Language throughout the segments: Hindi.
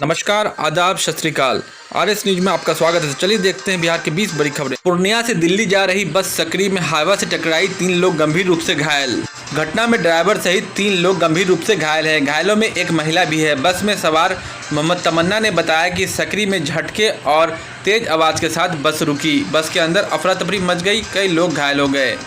नमस्कार, आदाब, सत श्री अकाल। आरएस न्यूज में आपका स्वागत है। चलिए देखते हैं बिहार की 20 बड़ी खबरें। पूर्णिया से दिल्ली जा रही बस सकरी में हाईवा से टकराई, 3 लोग गंभीर रूप से घायल। घटना में ड्राइवर सहित 3 लोग गंभीर रूप से घायल हैं। घायलों में एक महिला भी है। बस में सवार मोहम्मद तमन्ना ने बताया कि सकरी में झटके और तेज आवाज के साथ बस रुकी। बस के अंदर अफरा तफरी मच गई, कई लोग घायल हो गए।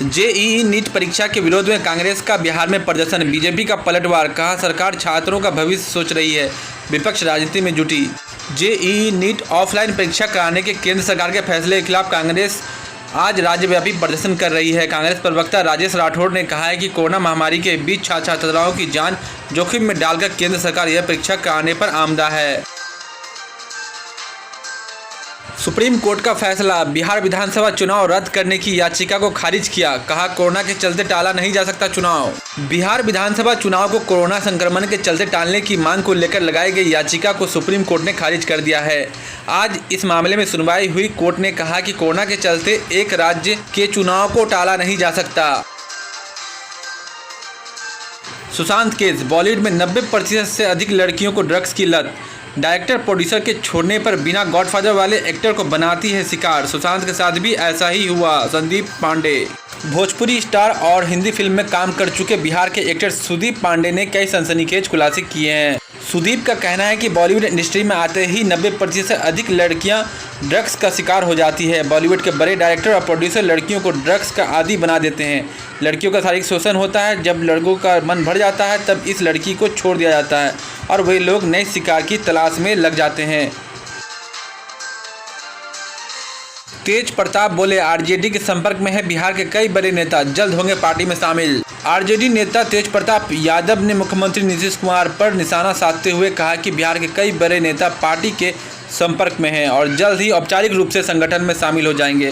जेईई नीट परीक्षा के विरोध में कांग्रेस का बिहार में प्रदर्शन, बीजेपी का पलटवार, कहा सरकार छात्रों का भविष्य सोच रही है, विपक्ष राजनीति में जुटी। जेईई नीट ऑफलाइन परीक्षा कराने के केंद्र सरकार के फैसले के खिलाफ कांग्रेस आज राज्यव्यापी प्रदर्शन कर रही है। कांग्रेस प्रवक्ता राजेश राठौड़ ने कहा है कि कोरोना महामारी के बीच छात्राओं की जान जोखिम में डालकर केंद्र सरकार यह परीक्षा कराने पर आमदा है। सुप्रीम कोर्ट का फैसला, बिहार विधानसभा चुनाव रद्द करने की याचिका को खारिज किया, कहा कोरोना के चलते टाला नहीं जा सकता चुनाव। बिहार विधानसभा चुनाव को कोरोना संक्रमण के चलते टालने की मांग को लेकर लगाई गई याचिका को सुप्रीम कोर्ट ने खारिज कर दिया है। आज इस मामले में सुनवाई हुई। कोर्ट ने कहा कि कोरोना के चलते एक राज्य के चुनाव को टाला नहीं जा सकता। सुशांत केस, बॉलीवुड में 90% से अधिक लड़कियों को ड्रग्स की लत, डायरेक्टर प्रोड्यूसर के छोड़ने पर बिना गॉडफादर वाले एक्टर को बनाती है शिकार। सुशांत के साथ भी ऐसा ही हुआ। संदीप पांडे, भोजपुरी स्टार और हिंदी फिल्म में काम कर चुके बिहार के एक्टर सुदीप पांडे ने कई सनसनीखेज खुलासे किए हैं। सुदीप का कहना है कि बॉलीवुड इंडस्ट्री में आते ही 90% से अधिक लड़कियां ड्रग्स का शिकार हो जाती है। बॉलीवुड के बड़े डायरेक्टर और प्रोड्यूसर लड़कियों को ड्रग्स का आदी बना देते हैं। लड़कियों का शारीरिक शोषण होता है। जब लड़कों का मन भर जाता है तब इस लड़की को छोड़ दिया जाता है और वे लोग नए शिकार की तलाश में लग जाते हैं। तेज प्रताप बोले, आरजेडी के संपर्क में है बिहार के कई बड़े नेता, जल्द होंगे पार्टी में शामिल। आरजेडी नेता तेज प्रताप यादव ने मुख्यमंत्री नीतीश कुमार पर निशाना साधते हुए कहा कि बिहार के कई बड़े नेता पार्टी के संपर्क में हैं और जल्द ही औपचारिक रूप से संगठन में शामिल हो जाएंगे।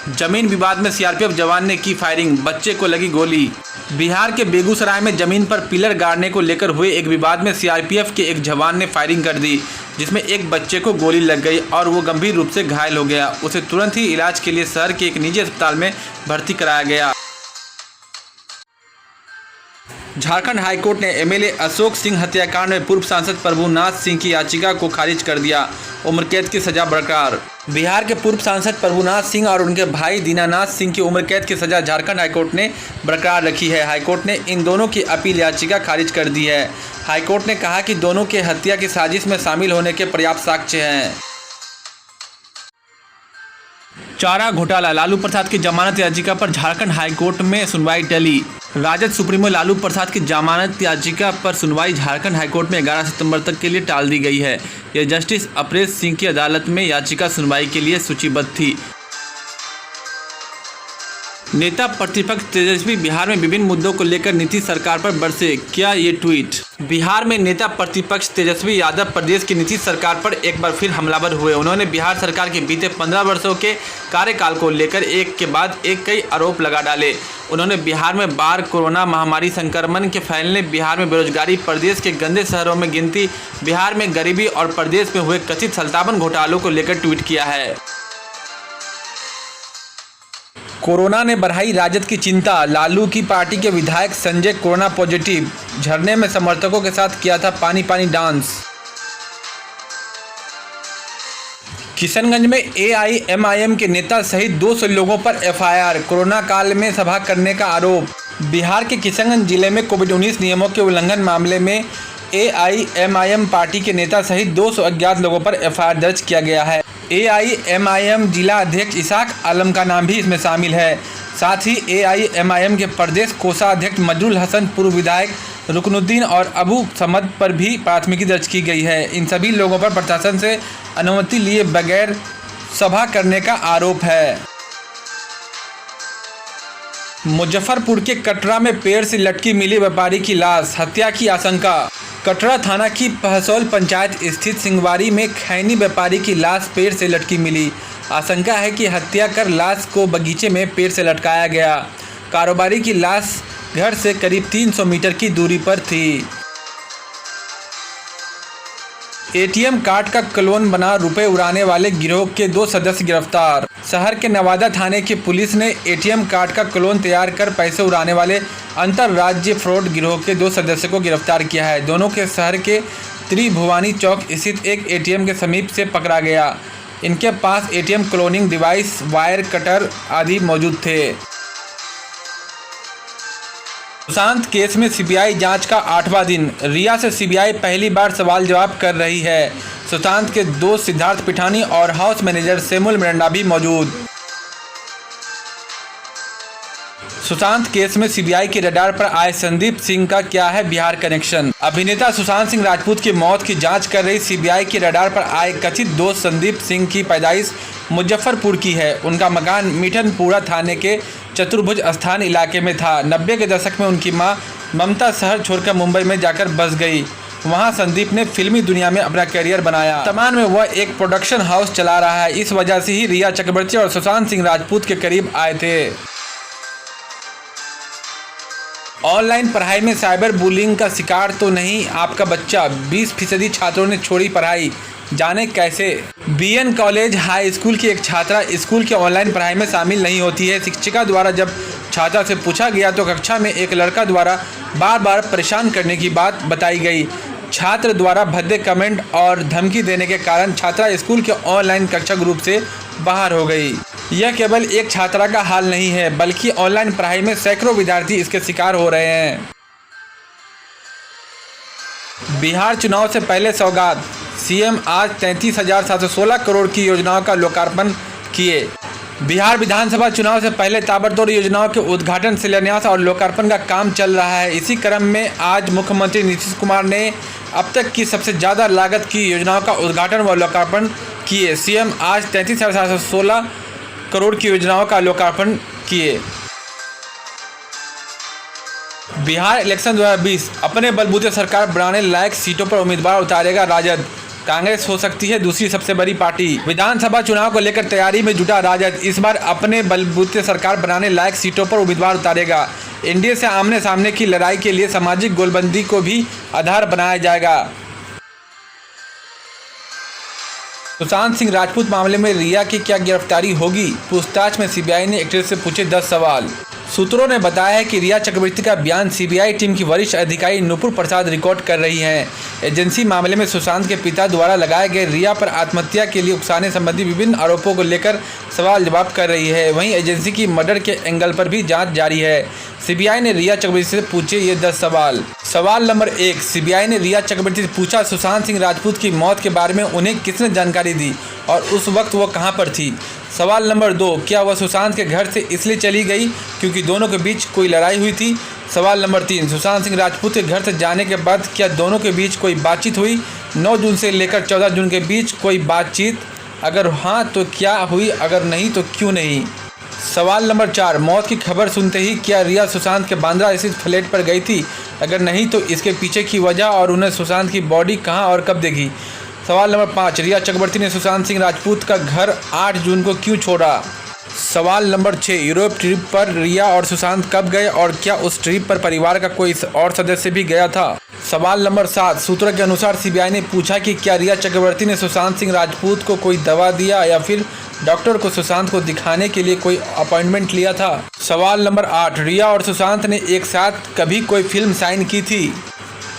जमीन विवाद में सीआरपीएफ जवान ने की फायरिंग, बच्चे को लगी गोली। बिहार के बेगूसराय में जमीन पर पिलर गाड़ने को लेकर हुए एक विवाद में सीआरपीएफ के एक जवान ने फायरिंग कर दी, जिसमें एक बच्चे को गोली लग गई और वो गंभीर रूप से घायल हो गया। उसे तुरंत ही इलाज के लिए शहर के एक निजी अस्पताल में भर्ती कराया गया। झारखंड हाईकोर्ट ने एमएलए अशोक सिंह हत्याकांड में पूर्व सांसद प्रभुनाथ सिंह की याचिका को खारिज कर दिया, उम्र कैद की सजा बरकरार। बिहार के पूर्व सांसद प्रभुनाथ सिंह और उनके भाई दीनानाथ सिंह की उम्र कैद की सजा झारखंड हाईकोर्ट ने बरकरार रखी है। हाईकोर्ट ने इन दोनों की अपील याचिका खारिज कर दी है। हाईकोर्ट ने कहा कि दोनों के हत्या की साजिश में शामिल होने के पर्याप्त साक्ष्य हैं। चारा घोटाला, लालू प्रसाद की जमानत याचिका पर झारखंड हाईकोर्ट में सुनवाई टली। राजद सुप्रीमो लालू प्रसाद की जमानत याचिका पर सुनवाई झारखंड हाईकोर्ट में 11 सितंबर तक के लिए टाल दी गई है। यह जस्टिस अपरेश सिंह की अदालत में याचिका सुनवाई के लिए सूचीबद्ध थी। नेता प्रतिपक्ष तेजस्वी बिहार में विभिन्न मुद्दों को लेकर नीतीश सरकार पर बरसे, क्या ये ट्वीट। बिहार में नेता प्रतिपक्ष तेजस्वी यादव प्रदेश की नीतीश सरकार पर एक बार फिर हमलावर हुए। उन्होंने बिहार सरकार के बीते 15 वर्षों के कार्यकाल को लेकर एक के बाद एक कई आरोप लगा डाले। उन्होंने बिहार में बाढ़, कोरोना महामारी, संक्रमण के फैलने, बिहार में बेरोजगारी, प्रदेश के गंदे शहरों में गिनती, बिहार में गरीबी और प्रदेश में हुए कथित 57 घोटालों को लेकर ट्वीट किया है। कोरोना ने बढ़ाई राजद की चिंता, लालू की पार्टी के विधायक संजय कोरोना पॉजिटिव, झरने में समर्थकों के साथ किया था पानी पानी डांस। किशनगंज में एआईएमआईएम के नेता सहित 200 लोगों पर एफआईआर, कोरोना काल में सभा करने का आरोप। बिहार के किशनगंज जिले में कोविड-19 नियमों के उल्लंघन मामले में एआईएमआईएम पार्टी के नेता सहित 200 अज्ञात लोगों पर एफआईआर दर्ज किया गया है। एआईएमआईएम जिला अध्यक्ष इसाक आलम का नाम भी इसमें शामिल है। साथ ही एआईएमआईएम के प्रदेश कोषाध्यक्ष मजरुल हसन, पूर्व विधायक रुकनुद्दीन और अबू समद पर भी प्राथमिकी दर्ज की गई है। इन सभी लोगों पर प्रशासन से अनुमति लिए बगैर सभा करने का आरोप है। मुजफ्फरपुर के कटरा में पेड़ से लटकी मिली व्यापारी की लाश, हत्या की आशंका। कटरा थाना की पहसौल पंचायत स्थित सिंगवारी में खैनी व्यापारी की लाश पेड़ से लटकी मिली। आशंका है कि हत्या कर लाश को बगीचे में पेड़ से लटकाया गया। कारोबारी की लाश घर से करीब 300 मीटर की दूरी पर थी। एटीएम कार्ड का क्लोन बना रुपए उड़ाने वाले गिरोह के 2 सदस्य गिरफ्तार। शहर के नवादा थाने की पुलिस ने एटीएम कार्ड का क्लोन तैयार कर पैसे उड़ाने वाले अंतर्राज्यीय फ्रॉड गिरोह के 2 सदस्यों को गिरफ्तार किया है। दोनों के शहर के त्रिभुवानी चौक स्थित एक एटीएम के समीप से पकड़ा गया। इनके पास ATM cloning device, wire cutter आदि मौजूद थे। सुशांत केस में सीबीआई जांच का 8वां दिन। रिया से सीबीआई पहली बार सवाल जवाब कर रही है। सुशांत के दोस्त सिद्धार्थ पिठानी और हाउस मैनेजर सेमुल मिरांडा भी मौजूद। सुशांत केस में सीबीआई के रडार पर आए संदीप सिंह का क्या है बिहार कनेक्शन। अभिनेता सुशांत सिंह राजपूत की मौत की जांच कर रही सीबीआई के रडार पर आए कथित दोस्त संदीप सिंह की पैदाइश मुजफ्फरपुर की है। उनका मकान मिठनपुरा थाने के चतुर्भुज स्थान इलाके में था। 90 के दशक में उनकी मां ममता शहर छोड़कर मुंबई में जाकर बस गई। वहां संदीप ने फिल्मी दुनिया में अपना करियर बनाया। वर्तमान में वह एक प्रोडक्शन हाउस चला रहा है। इस वजह से ही रिया चक्रवर्ती और सुशांत सिंह राजपूत के करीब आए थे। ऑनलाइन पढ़ाई में साइबर बुलिंग का शिकार तो नहीं आपका बच्चा। 20% छात्रों ने छोड़ी पढ़ाई, जाने कैसे। बीएन कॉलेज हाई स्कूल की एक छात्रा स्कूल की ऑनलाइन पढ़ाई में शामिल नहीं होती है। शिक्षिका द्वारा जब छात्रा से पूछा गया तो कक्षा में एक लड़का द्वारा बार बार परेशान करने की बात बताई गई। छात्र द्वारा भद्दे कमेंट और धमकी देने के कारण छात्रा स्कूल के ऑनलाइन कक्षा ग्रुप से बाहर हो गई। यह केवल एक छात्रा का हाल नहीं है, बल्कि ऑनलाइन पढ़ाई में सैकड़ों विद्यार्थी इसके शिकार हो रहे हैं। बिहार चुनाव से पहले सौगात। सीएम आज 33,716 करोड़ की योजनाओं का लोकार्पण किए। बिहार विधानसभा चुनाव से पहले ताबड़तोड़ योजनाओं के उद्घाटन, शिलान्यास और लोकार्पण का काम चल रहा है। इसी क्रम में आज मुख्यमंत्री नीतीश कुमार ने अब तक की सबसे ज़्यादा लागत की योजनाओं का उद्घाटन व लोकार्पण किए। सीएम आज 33,716 करोड़ की योजनाओं का लोकार्पण किए। बिहार इलेक्शन 2020 अपने बलबूते सरकार बनाने लायक सीटों पर उम्मीदवार उतारेगा राजद। कांग्रेस हो सकती है दूसरी सबसे बड़ी पार्टी। विधानसभा चुनाव को लेकर तैयारी में जुटा राजद। इस बार अपने बलबूते सरकार बनाने लायक सीटों पर उम्मीदवार उतारेगा। एनडीए से आमने सामने की लड़ाई के लिए सामाजिक गोलबंदी को भी आधार बनाया जाएगा। सुशांत सिंह राजपूत मामले में रिया की क्या गिरफ्तारी होगी। पूछताछ में सीबीआई ने एक्ट्रेस से पूछे 10 सवाल। सूत्रों ने बताया है कि रिया चक्रवर्ती का बयान सीबीआई टीम की वरिष्ठ अधिकारी नुपुर प्रसाद रिकॉर्ड कर रही हैं। एजेंसी मामले में सुशांत के पिता द्वारा लगाए गए रिया पर आत्महत्या के लिए उकसाने संबंधी विभिन्न आरोपों को लेकर सवाल जवाब कर रही है। वहीं एजेंसी की मर्डर के एंगल पर भी जांच जारी है। सीबीआई ने रिया चक्रवर्ती से पूछे ये 10 सवाल। सवाल नंबर 1, सीबीआई ने रिया चक्रवर्ती से पूछा सुशांत सिंह राजपूत की मौत के बारे में उन्हें किसने जानकारी दी और उस वक्त वो कहाँ पर थी। सवाल नंबर 2, क्या वह सुशांत के घर से इसलिए चली गई क्योंकि दोनों के बीच कोई लड़ाई हुई थी। सवाल नंबर 3, सुशांत सिंह राजपूत के घर से जाने के बाद क्या दोनों के बीच कोई बातचीत हुई। 9 जून से लेकर 14 जून के बीच कोई बातचीत, अगर हाँ तो क्या हुई, अगर नहीं तो क्यों नहीं। सवाल नंबर 4, मौत की खबर सुनते ही क्या रिया सुशांत के बांद्रा स्थित फ्लैट पर गई थी, अगर नहीं तो इसके पीछे की वजह और उन्हें सुशांत की बॉडी कहाँ और कब देखी। सवाल नंबर 5, रिया चक्रवर्ती ने सुशांत सिंह राजपूत का घर 8 जून को क्यों छोड़ा। सवाल नंबर 6, यूरोप ट्रिप पर रिया और सुशांत कब गए और क्या उस ट्रिप पर परिवार का कोई और सदस्य भी गया था। सवाल नंबर 7, सूत्रों के अनुसार सीबीआई ने पूछा कि क्या रिया चक्रवर्ती ने सुशांत सिंह राजपूत को कोई दवा दिया या फिर डॉक्टर को सुशांत को दिखाने के लिए कोई अपॉइंटमेंट लिया था। सवाल नंबर 8, रिया और सुशांत ने एक साथ कभी कोई फिल्म साइन की थी।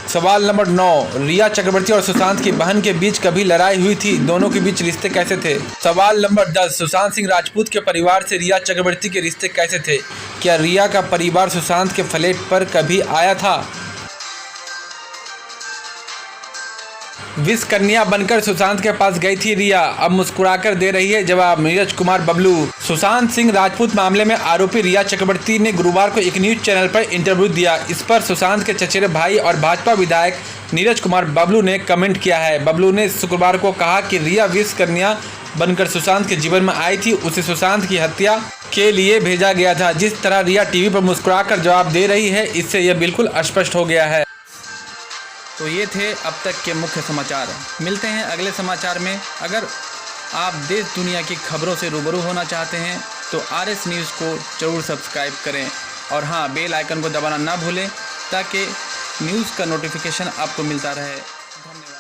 सवाल नंबर 9, रिया चक्रवर्ती और सुशांत की बहन के बीच कभी लड़ाई हुई थी, दोनों के बीच रिश्ते कैसे थे। सवाल नंबर 10, सुशांत सिंह राजपूत के परिवार से रिया चक्रवर्ती के रिश्ते कैसे थे, क्या रिया का परिवार सुशांत के फ्लैट पर कभी आया था। विष कन्या बनकर सुशांत के पास गई थी रिया, अब मुस्कुराकर दे रही है जवाब नीरज कुमार बबलू। सुशांत सिंह राजपूत मामले में आरोपी रिया चक्रवर्ती ने गुरुवार को एक न्यूज चैनल पर इंटरव्यू दिया। इस पर सुशांत के चचेरे भाई और भाजपा विधायक नीरज कुमार बबलू ने कमेंट किया है। बबलू ने शुक्रवार को कहा कि रिया विष कन्या बनकर सुशांत के जीवन में आई थी, उसे सुशांत की हत्या के लिए भेजा गया था। जिस तरह रिया टीवी पर मुस्कुराकर जवाब दे रही है, इससे यह बिल्कुल स्पष्ट हो गया है। तो ये थे अब तक के मुख्य समाचार। मिलते हैं अगले समाचार में। अगर आप देश दुनिया की खबरों से रूबरू होना चाहते हैं तो RS न्यूज़ को ज़रूर सब्सक्राइब करें और हाँ, बेल आइकन को दबाना ना भूलें ताकि न्यूज़ का नोटिफिकेशन आपको मिलता रहे। धन्यवाद।